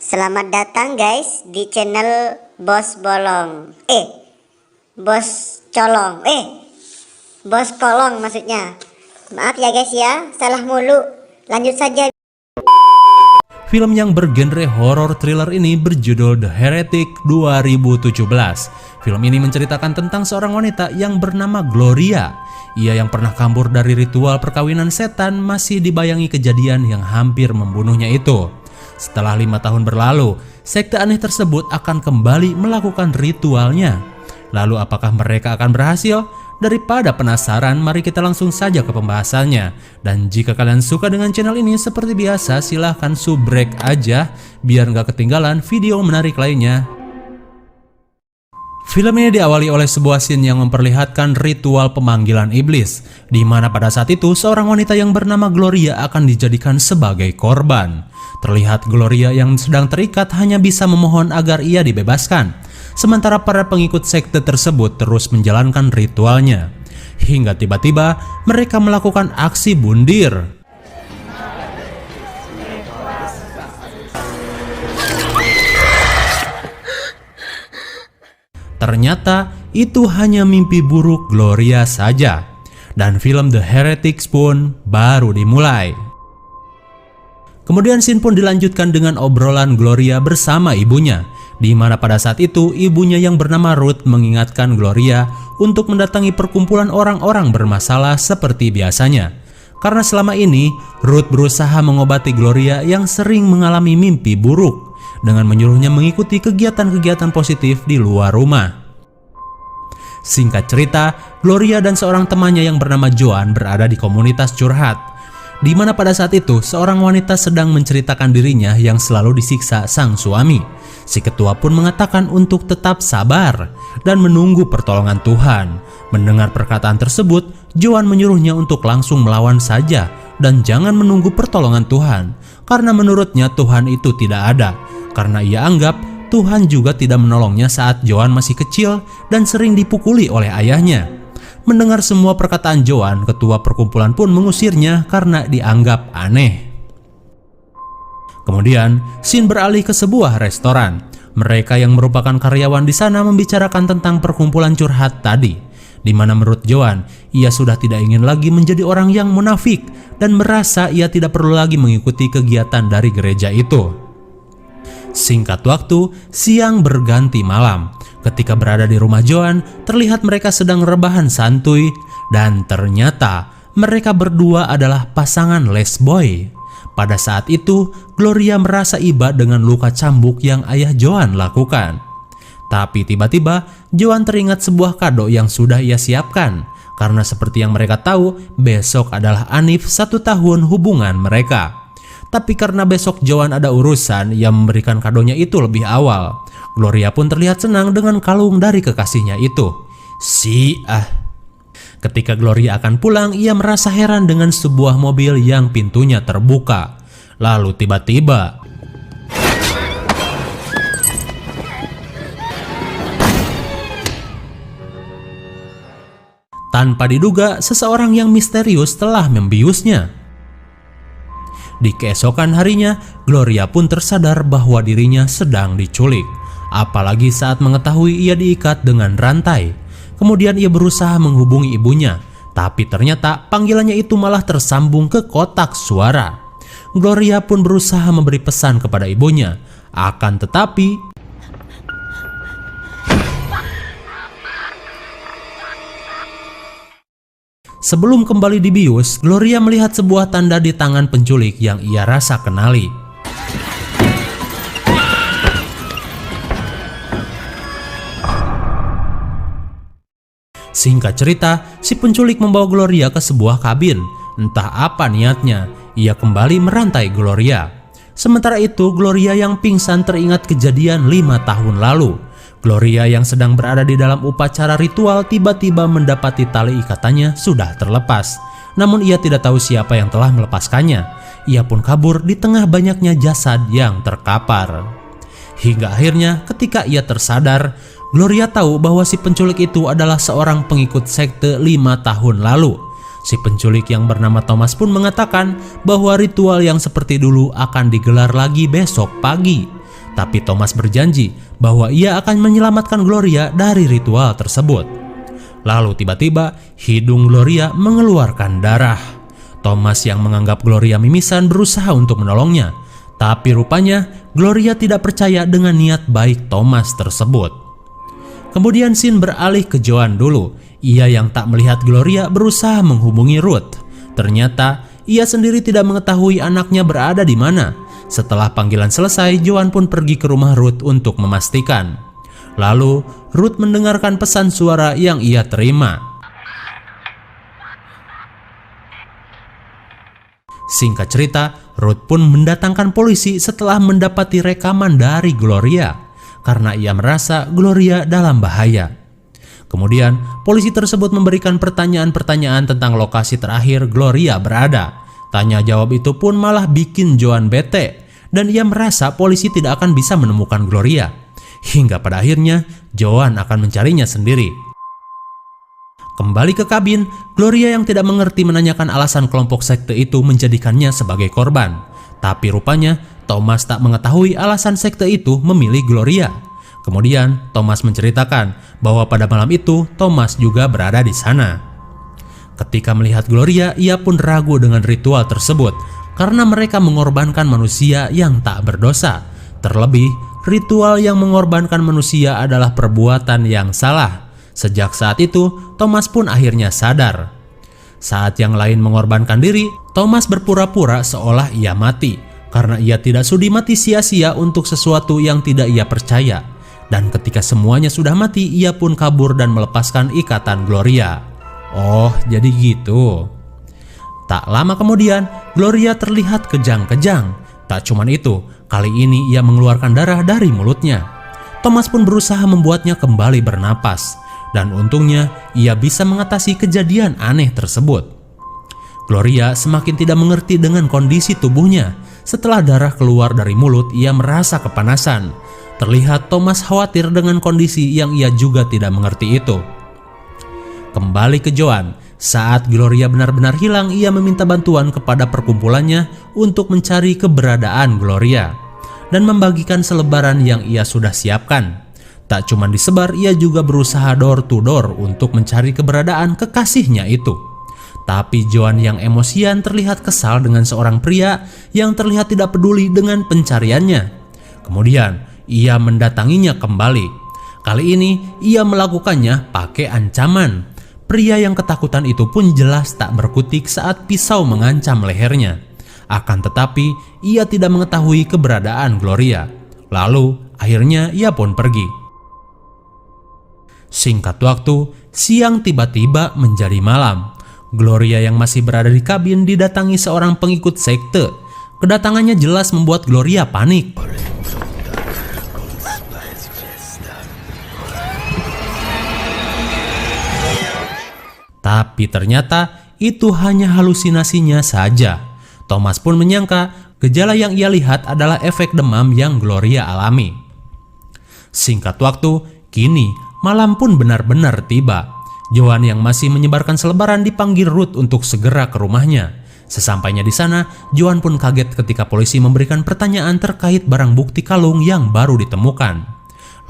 Selamat datang guys di channel Bos Bolong. Bos Colong. Bos Kolong maksudnya. Maaf ya guys ya, salah mulu. Lanjut saja. Film yang bergenre horor thriller ini berjudul The Heretic 2017. Film ini menceritakan tentang seorang wanita yang bernama Gloria. Ia yang pernah kabur dari ritual perkawinan setan masih dibayangi kejadian yang hampir membunuhnya itu. Setelah 5 tahun berlalu, sekte aneh tersebut akan kembali melakukan ritualnya. Lalu apakah mereka akan berhasil? Daripada penasaran, mari kita langsung saja ke pembahasannya. Dan jika kalian suka dengan channel ini, seperti biasa silahkan subrek aja biar nggak ketinggalan video menarik lainnya. Film ini diawali oleh sebuah scene yang memperlihatkan ritual pemanggilan iblis, di mana pada saat itu seorang wanita yang bernama Gloria akan dijadikan sebagai korban. Terlihat Gloria yang sedang terikat hanya bisa memohon agar ia dibebaskan, sementara para pengikut sekte tersebut terus menjalankan ritualnya. Hingga tiba-tiba mereka melakukan aksi bundir. Ternyata itu hanya mimpi buruk Gloria saja. Dan film The Heretics pun baru dimulai. Kemudian scene pun dilanjutkan dengan obrolan Gloria bersama ibunya, di mana pada saat itu ibunya yang bernama Ruth mengingatkan Gloria untuk mendatangi perkumpulan orang-orang bermasalah seperti biasanya. Karena selama ini Ruth berusaha mengobati Gloria yang sering mengalami mimpi buruk dengan menyuruhnya mengikuti kegiatan-kegiatan positif di luar rumah. Singkat cerita, Gloria dan seorang temannya yang bernama Joan berada di komunitas curhat, di mana pada saat itu seorang wanita sedang menceritakan dirinya yang selalu disiksa sang suami. Si ketua pun mengatakan untuk tetap sabar dan menunggu pertolongan Tuhan. Mendengar perkataan tersebut, Joan menyuruhnya untuk langsung melawan saja dan jangan menunggu pertolongan Tuhan, karena menurutnya Tuhan itu tidak ada, karena ia anggap Tuhan juga tidak menolongnya saat Joan masih kecil dan sering dipukuli oleh ayahnya. Mendengar semua perkataan Joan, ketua perkumpulan pun mengusirnya karena dianggap aneh. Kemudian, scene beralih ke sebuah restoran. Mereka yang merupakan karyawan di sana membicarakan tentang perkumpulan curhat tadi, di mana menurut Joan, ia sudah tidak ingin lagi menjadi orang yang munafik dan merasa ia tidak perlu lagi mengikuti kegiatan dari gereja itu. Singkat waktu, siang berganti malam. Ketika berada di rumah Joan, terlihat mereka sedang rebahan santuy dan ternyata mereka berdua adalah pasangan lesboy. Pada saat itu, Gloria merasa iba dengan luka cambuk yang ayah Joan lakukan. Tapi tiba-tiba, Joan teringat sebuah kado yang sudah ia siapkan. Karena seperti yang mereka tahu, besok adalah Anif 1 tahun hubungan mereka. Tapi karena besok Joan ada urusan, ia memberikan kadonya itu lebih awal. Gloria pun terlihat senang dengan kalung dari kekasihnya itu. Ketika Gloria akan pulang, ia merasa heran dengan sebuah mobil yang pintunya terbuka. Lalu tiba-tiba tanpa diduga, seseorang yang misterius telah membiusnya. Di keesokan harinya, Gloria pun tersadar bahwa dirinya sedang diculik. Apalagi saat mengetahui ia diikat dengan rantai. Kemudian ia berusaha menghubungi ibunya, tapi ternyata panggilannya itu malah tersambung ke kotak suara. Gloria pun berusaha memberi pesan kepada ibunya, akan tetapi sebelum kembali dibius, Gloria melihat sebuah tanda di tangan penculik yang ia rasa kenali. Singkat cerita, si penculik membawa Gloria ke sebuah kabin. Entah apa niatnya, ia kembali merantai Gloria. Sementara itu, Gloria yang pingsan teringat kejadian 5 tahun lalu. Gloria yang sedang berada di dalam upacara ritual tiba-tiba mendapati tali ikatannya sudah terlepas. Namun ia tidak tahu siapa yang telah melepaskannya. Ia pun kabur di tengah banyaknya jasad yang terkapar. Hingga akhirnya ketika ia tersadar, Gloria tahu bahwa si penculik itu adalah seorang pengikut sekte 5 tahun lalu. Si penculik yang bernama Thomas pun mengatakan bahwa ritual yang seperti dulu akan digelar lagi besok pagi. Tapi Thomas berjanji bahwa ia akan menyelamatkan Gloria dari ritual tersebut. Lalu tiba-tiba hidung Gloria mengeluarkan darah. Thomas yang menganggap Gloria mimisan berusaha untuk menolongnya. Tapi rupanya Gloria tidak percaya dengan niat baik Thomas tersebut. Kemudian scene beralih ke Joan dulu. Ia yang tak melihat Gloria berusaha menghubungi Ruth. Ternyata ia sendiri tidak mengetahui anaknya berada di mana. Setelah panggilan selesai, Joan pun pergi ke rumah Ruth untuk memastikan. Lalu Ruth mendengarkan pesan suara yang ia terima. Singkat cerita, Ruth pun mendatangkan polisi setelah mendapati rekaman dari Gloria, karena ia merasa Gloria dalam bahaya. Kemudian, polisi tersebut memberikan pertanyaan-pertanyaan tentang lokasi terakhir Gloria berada. Tanya jawab itu pun malah bikin Joan bete, dan ia merasa polisi tidak akan bisa menemukan Gloria. Hingga pada akhirnya, Joan akan mencarinya sendiri. Kembali ke kabin, Gloria yang tidak mengerti menanyakan alasan kelompok sekte itu menjadikannya sebagai korban. Tapi rupanya, Thomas tak mengetahui alasan sekte itu memilih Gloria. Kemudian, Thomas menceritakan bahwa pada malam itu, Thomas juga berada di sana. Ketika melihat Gloria, ia pun ragu dengan ritual tersebut karena mereka mengorbankan manusia yang tak berdosa. Terlebih, ritual yang mengorbankan manusia adalah perbuatan yang salah. Sejak saat itu, Thomas pun akhirnya sadar. Saat yang lain mengorbankan diri, Thomas berpura-pura seolah ia mati karena ia tidak sudi mati sia-sia untuk sesuatu yang tidak ia percaya. Dan ketika semuanya sudah mati, ia pun kabur dan melepaskan ikatan Gloria. Oh, jadi gitu. Tak lama kemudian, Gloria terlihat kejang-kejang. Tak cuman itu, kali ini ia mengeluarkan darah dari mulutnya. Thomas pun berusaha membuatnya kembali bernapas. Dan untungnya, ia bisa mengatasi kejadian aneh tersebut. Gloria semakin tidak mengerti dengan kondisi tubuhnya. Setelah darah keluar dari mulut, ia merasa kepanasan. Terlihat Thomas khawatir dengan kondisi yang ia juga tidak mengerti itu. Kembali ke Joan, saat Gloria benar-benar hilang, ia meminta bantuan kepada perkumpulannya untuk mencari keberadaan Gloria dan membagikan selebaran yang ia sudah siapkan. Tak cuma disebar, ia juga berusaha door to door untuk mencari keberadaan kekasihnya itu. Tapi Joan yang emosian terlihat kesal dengan seorang pria yang terlihat tidak peduli dengan pencariannya. Kemudian, ia mendatanginya kembali. Kali ini, ia melakukannya pakai ancaman. Pria yang ketakutan itu pun jelas tak berkutik saat pisau mengancam lehernya. Akan tetapi, ia tidak mengetahui keberadaan Gloria. Lalu, akhirnya ia pun pergi. Singkat waktu, siang tiba-tiba menjadi malam. Gloria yang masih berada di kabin didatangi seorang pengikut sekte. Kedatangannya jelas membuat Gloria panik. Tapi ternyata itu hanya halusinasinya saja. Thomas pun menyangka gejala yang ia lihat adalah efek demam yang Gloria alami. Singkat waktu, kini malam pun benar-benar tiba. Joan yang masih menyebarkan selebaran dipanggil Ruth untuk segera ke rumahnya. Sesampainya di sana, Joan pun kaget ketika polisi memberikan pertanyaan terkait barang bukti kalung yang baru ditemukan.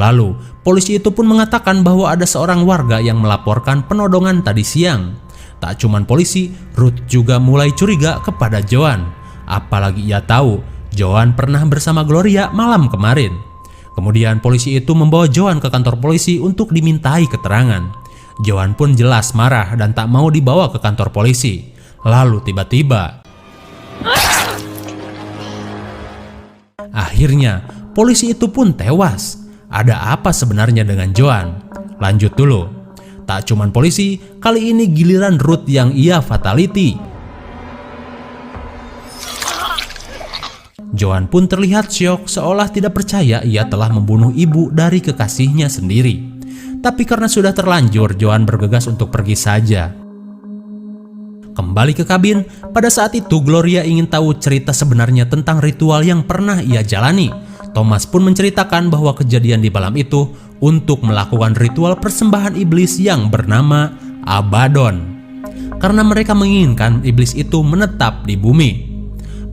Lalu, polisi itu pun mengatakan bahwa ada seorang warga yang melaporkan penodongan tadi siang. Tak cuman polisi, Ruth juga mulai curiga kepada Joan. Apalagi ia tahu Joan pernah bersama Gloria malam kemarin. Kemudian polisi itu membawa Joan ke kantor polisi untuk dimintai keterangan. Joan pun jelas marah dan tak mau dibawa ke kantor polisi. Lalu tiba-tiba, akhirnya polisi itu pun tewas. Ada apa sebenarnya dengan Joan? Lanjut dulu. Tak cuman polisi, kali ini giliran Ruth yang ia fatality. Joan pun terlihat syok seolah tidak percaya ia telah membunuh ibu dari kekasihnya sendiri. Tapi karena sudah terlanjur, Joan bergegas untuk pergi saja. Kembali ke kabin, pada saat itu Gloria ingin tahu cerita sebenarnya tentang ritual yang pernah ia jalani. Thomas pun menceritakan bahwa kejadian di malam itu untuk melakukan ritual persembahan iblis yang bernama Abaddon. Karena mereka menginginkan iblis itu menetap di bumi.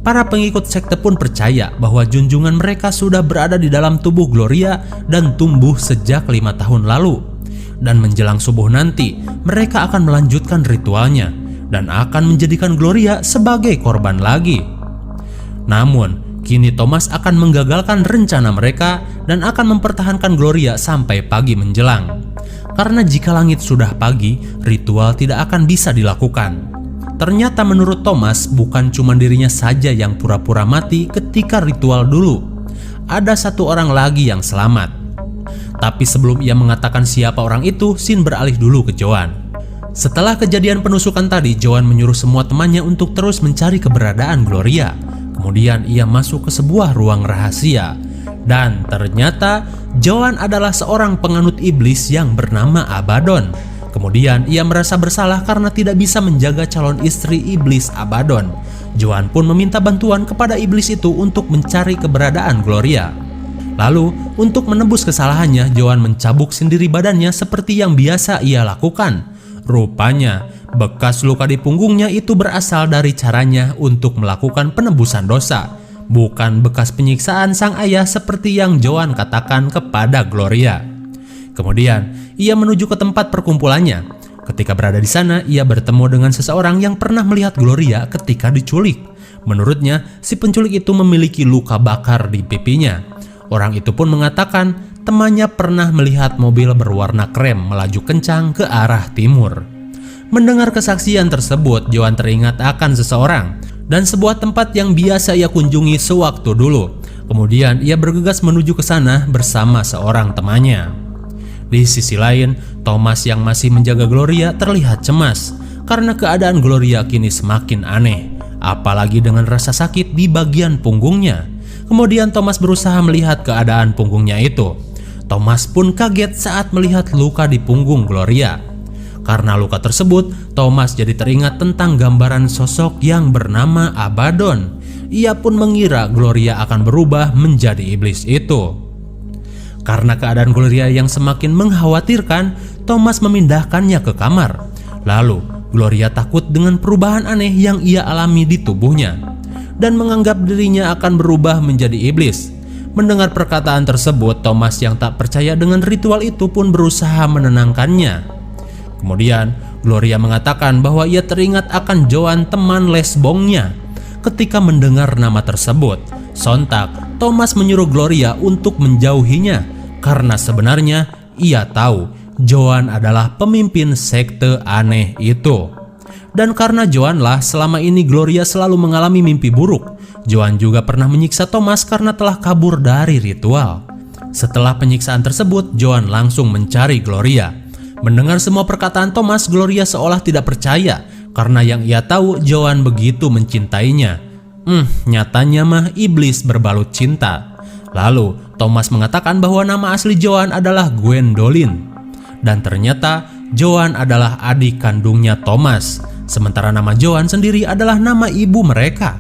Para pengikut sekte pun percaya bahwa junjungan mereka sudah berada di dalam tubuh Gloria dan tumbuh sejak 5 tahun lalu. Dan menjelang subuh nanti, mereka akan melanjutkan ritualnya dan akan menjadikan Gloria sebagai korban lagi. Namun, kini Thomas akan menggagalkan rencana mereka dan akan mempertahankan Gloria sampai pagi menjelang. Karena jika langit sudah pagi, ritual tidak akan bisa dilakukan. Ternyata menurut Thomas, bukan cuma dirinya saja yang pura-pura mati ketika ritual dulu. Ada satu orang lagi yang selamat. Tapi sebelum ia mengatakan siapa orang itu, Shin beralih dulu ke Joan. Setelah kejadian penusukan tadi, Joan menyuruh semua temannya untuk terus mencari keberadaan Gloria. Kemudian ia masuk ke sebuah ruang rahasia. Dan ternyata Joan adalah seorang penganut iblis yang bernama Abaddon. Kemudian ia merasa bersalah karena tidak bisa menjaga calon istri iblis Abaddon. Joan pun meminta bantuan kepada iblis itu untuk mencari keberadaan Gloria. Lalu untuk menebus kesalahannya, Joan mencabuk sendiri badannya seperti yang biasa ia lakukan. Rupanya bekas luka di punggungnya itu berasal dari caranya untuk melakukan penebusan dosa, bukan bekas penyiksaan sang ayah seperti yang Joan katakan kepada Gloria. Kemudian ia menuju ke tempat perkumpulannya. Ketika berada di sana, ia bertemu dengan seseorang yang pernah melihat Gloria ketika diculik. Menurutnya, si penculik itu memiliki luka bakar di pipinya. Orang itu pun mengatakan temannya pernah melihat mobil berwarna krem melaju kencang ke arah timur. Mendengar kesaksian tersebut, Joan teringat akan seseorang dan sebuah tempat yang biasa ia kunjungi sewaktu dulu. Kemudian ia bergegas menuju ke sana bersama seorang temannya. Di sisi lain, Thomas yang masih menjaga Gloria terlihat cemas karena keadaan Gloria kini semakin aneh, apalagi dengan rasa sakit di bagian punggungnya. Kemudian Thomas berusaha melihat keadaan punggungnya itu. Thomas pun kaget saat melihat luka di punggung Gloria. Karena luka tersebut, Thomas jadi teringat tentang gambaran sosok yang bernama Abaddon. Ia pun mengira Gloria akan berubah menjadi iblis itu. Karena keadaan Gloria yang semakin mengkhawatirkan, Thomas memindahkannya ke kamar. Lalu, Gloria takut dengan perubahan aneh yang ia alami di tubuhnya dan menganggap dirinya akan berubah menjadi iblis. Mendengar perkataan tersebut, Thomas yang tak percaya dengan ritual itu pun berusaha menenangkannya. Kemudian, Gloria mengatakan bahwa ia teringat akan Joan, teman lesbongnya. Ketika mendengar nama tersebut, sontak Thomas menyuruh Gloria untuk menjauhinya karena sebenarnya ia tahu Joan adalah pemimpin sekte aneh itu. Dan karena Joan lah selama ini Gloria selalu mengalami mimpi buruk, Joan juga pernah menyiksa Thomas karena telah kabur dari ritual. Setelah penyiksaan tersebut, Joan langsung mencari Gloria. Mendengar semua perkataan Thomas, Gloria seolah tidak percaya karena yang ia tahu Joan begitu mencintainya. Nyatanya mah iblis berbalut cinta. Lalu Thomas mengatakan bahwa nama asli Joan adalah Gwendolyn. Dan ternyata Joan adalah adik kandungnya Thomas. Sementara nama Joan sendiri adalah nama ibu mereka.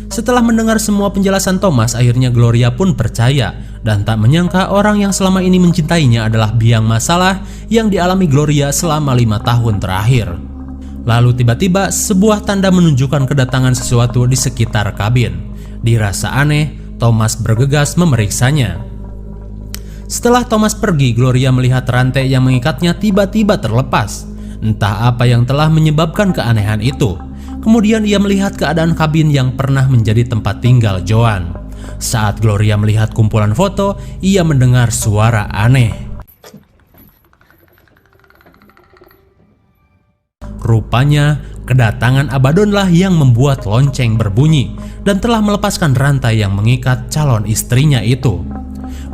Setelah mendengar semua penjelasan Thomas, akhirnya Gloria pun percaya dan tak menyangka orang yang selama ini mencintainya adalah biang masalah yang dialami Gloria selama 5 tahun terakhir. Lalu tiba-tiba sebuah tanda menunjukkan kedatangan sesuatu di sekitar kabin. Dirasa aneh, Thomas bergegas memeriksanya. Setelah Thomas pergi, Gloria melihat rantai yang mengikatnya tiba-tiba terlepas. Entah apa yang telah menyebabkan keanehan itu. Kemudian ia melihat keadaan kabin yang pernah menjadi tempat tinggal Joan. Saat Gloria melihat kumpulan foto, ia mendengar suara aneh. Rupanya, kedatangan Abaddonlah yang membuat lonceng berbunyi dan telah melepaskan rantai yang mengikat calon istrinya itu.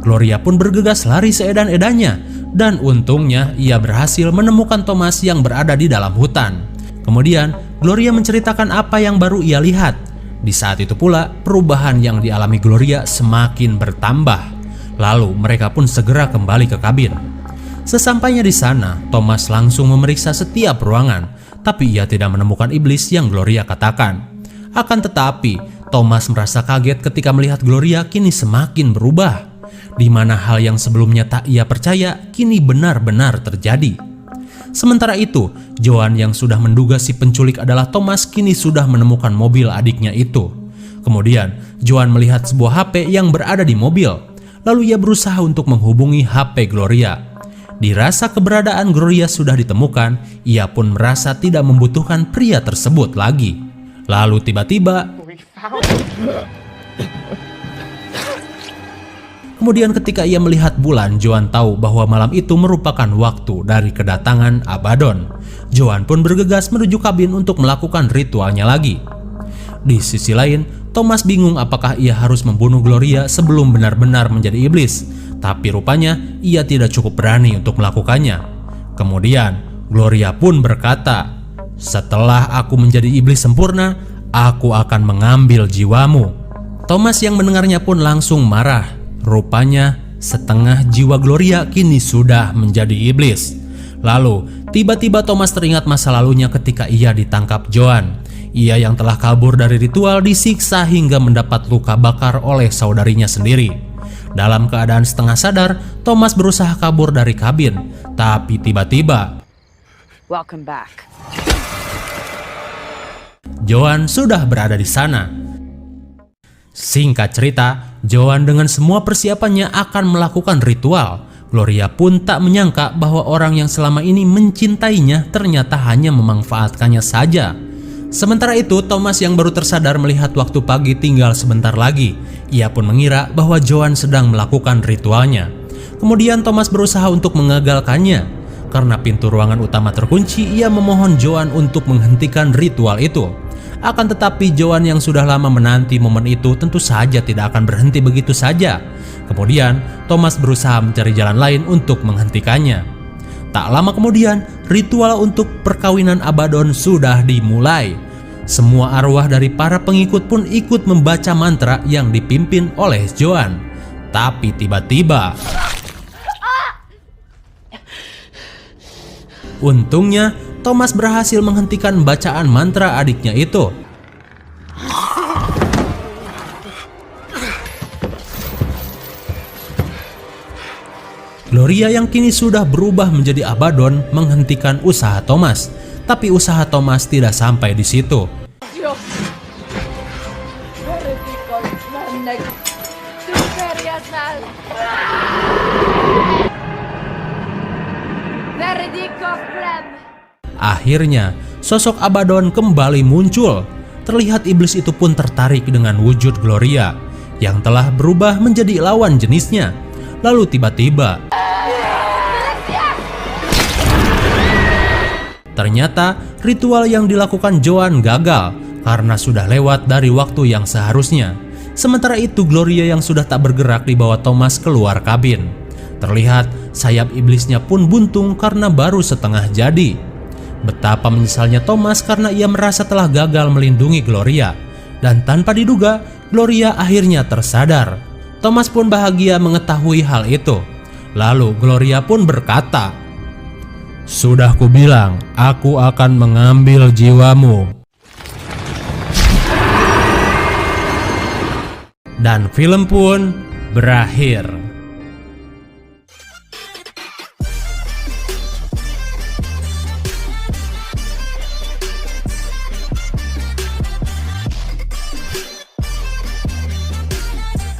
Gloria pun bergegas lari seedan-edannya dan untungnya ia berhasil menemukan Thomas yang berada di dalam hutan. Kemudian, Gloria menceritakan apa yang baru ia lihat. Di saat itu pula, perubahan yang dialami Gloria semakin bertambah. Lalu mereka pun segera kembali ke kabin. Sesampainya di sana, Thomas langsung memeriksa setiap ruangan, tapi ia tidak menemukan iblis yang Gloria katakan. Akan tetapi, Thomas merasa kaget ketika melihat Gloria kini semakin berubah, di mana hal yang sebelumnya tak ia percaya kini benar-benar terjadi. Sementara itu, Joan yang sudah menduga si penculik adalah Thomas kini sudah menemukan mobil adiknya itu. Kemudian, Joan melihat sebuah HP yang berada di mobil. Lalu ia berusaha untuk menghubungi HP Gloria. Dirasa keberadaan Gloria sudah ditemukan, ia pun merasa tidak membutuhkan pria tersebut lagi. Lalu tiba-tiba, kemudian ketika ia melihat bulan, Joan tahu bahwa malam itu merupakan waktu dari kedatangan Abaddon. Joan pun bergegas menuju kabin untuk melakukan ritualnya lagi. Di sisi lain, Thomas bingung apakah ia harus membunuh Gloria sebelum benar-benar menjadi iblis. Tapi rupanya ia tidak cukup berani untuk melakukannya. Kemudian Gloria pun berkata, "Setelah aku menjadi iblis sempurna, aku akan mengambil jiwamu." Thomas yang mendengarnya pun langsung marah. Rupanya setengah jiwa Gloria kini sudah menjadi iblis. Lalu tiba-tiba Thomas teringat masa lalunya ketika ia ditangkap Joan. Ia yang telah kabur dari ritual disiksa hingga mendapat luka bakar oleh saudarinya sendiri. Dalam keadaan setengah sadar, Thomas berusaha kabur dari kabin. Tapi tiba-tiba, Welcome back. Joan sudah berada di sana. Singkat cerita, Joan dengan semua persiapannya akan melakukan ritual. Gloria pun tak menyangka bahwa orang yang selama ini mencintainya ternyata hanya memanfaatkannya saja. Sementara itu, Thomas yang baru tersadar melihat waktu pagi tinggal sebentar lagi. Ia pun mengira bahwa Joan sedang melakukan ritualnya. Kemudian Thomas berusaha untuk mengagalkannya. Karena pintu ruangan utama terkunci, ia memohon Joan untuk menghentikan ritual itu. Akan tetapi Joan yang sudah lama menanti momen itu tentu saja tidak akan berhenti begitu saja. Kemudian Thomas berusaha mencari jalan lain untuk menghentikannya. Tak lama kemudian, ritual untuk perkawinan Abaddon sudah dimulai. Semua arwah dari para pengikut pun ikut membaca mantra yang dipimpin oleh Joan. Tapi tiba-tiba, untungnya Thomas berhasil menghentikan bacaan mantra adiknya itu. Gloria yang kini sudah berubah menjadi Abaddon menghentikan usaha Thomas. Tapi usaha Thomas tidak sampai di situ. Akhirnya, sosok Abaddon kembali muncul. Terlihat iblis itu pun tertarik dengan wujud Gloria yang telah berubah menjadi lawan jenisnya. Lalu tiba-tiba, ternyata ritual yang dilakukan Joan gagal karena sudah lewat dari waktu yang seharusnya. Sementara itu Gloria yang sudah tak bergerak dibawa Thomas keluar kabin. Terlihat sayap iblisnya pun buntung karena baru setengah jadi. Betapa menyesalnya Thomas karena ia merasa telah gagal melindungi Gloria. Dan tanpa diduga, Gloria akhirnya tersadar. Thomas pun bahagia mengetahui hal itu. Lalu Gloria pun berkata, "Sudah kubilang, aku akan mengambil jiwamu." Dan film pun berakhir.